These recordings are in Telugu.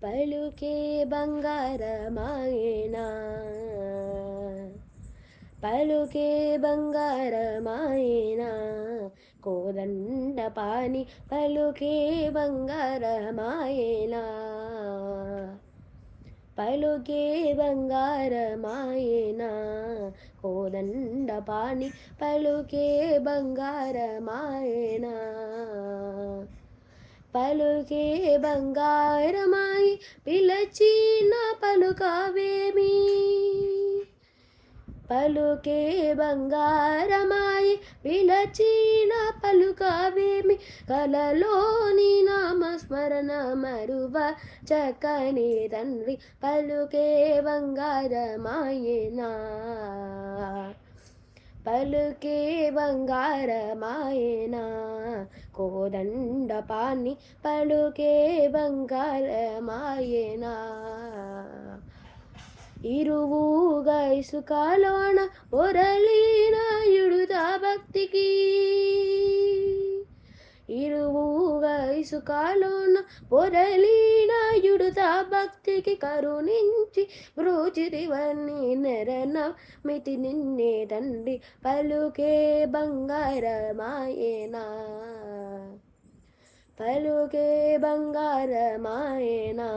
పలుకే బంగారమాయేనా, పలుకే బంగారమాయేనా, కోదండ పాని పలుకే బంగారమాయేనా, పలుకే బంగారమాయేనా, కోదండ పాని పలుకే బంగారమాయేనా, పలుకే బంగారమాయి పిలచిన పలుకావేమి, పలుకే బంగారమాయి పిలచిన పలుకావేమి, కలలోని నామస్మరణ మరువ చక్కని తండ్రి పలుకే బంగారమాయేనా, పలుకే బంగారమాయేనా, కోదండ పాని పలుకే బంగారమాయేనా, ఇరువుగా ఇసుకలోన పొరలిన యుడుత భక్తికి, ఇరువుగా ఇసుకలోన పొరలిన యుడుత భక్తికి, కరుణించి బ్రోచితివన్నీ నెరనమితి నిన్నే తండ్రి పలుకే బంగారమాయేనా, పలుకే బంగారమాయేనా,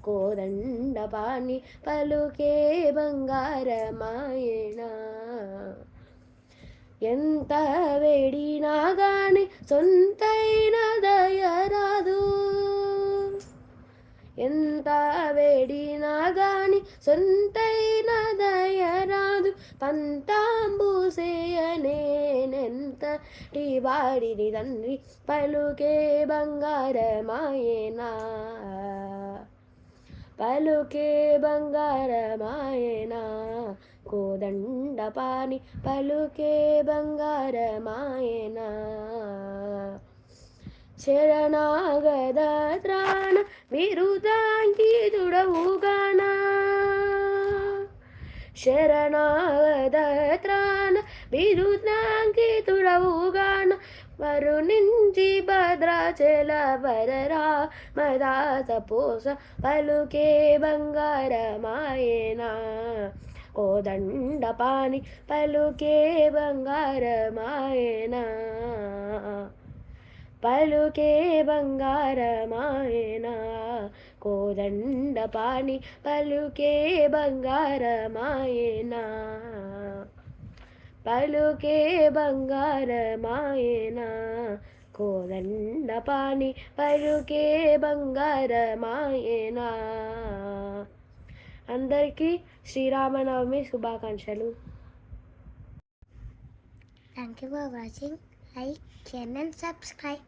కోదండ పాని పలుకే బంగారమాయేనా, ఎంత వేడినా గాని సొంతైన దయరాదు, ఎంత వేడినా గాని సొంతైన దయరాదు, పంతాంబుసేయనేనెంతటి వాడిని తండ్రి పలుకే బంగారమాయేనా, పలుకే బంగారమాయేనా, కోదండ పాని పలుకే బంగారమాయేనా, శరణాగత త్రాణ విరుదాంకితుడవుగానా, శరణాగత త్రాణ విరుదాంకితుడవుగాన, వరుణించి భద్రాచల వరరామదాస పోస పలుకే బంగారమాయేనా, కోదండ పాని పలుకే బంగారమాయేనా, పలుకే బంగారమాయేనా, కోదండ పాని పలుకే బంగారమాయేనా, పలుకే బంగారమాయేనా, కోదండ పాని పలుకే బంగారమాయేనా. అందరికీ శ్రీరామనవమి శుభాకాంక్షలు. Thank you for watching. Like, share and subscribe.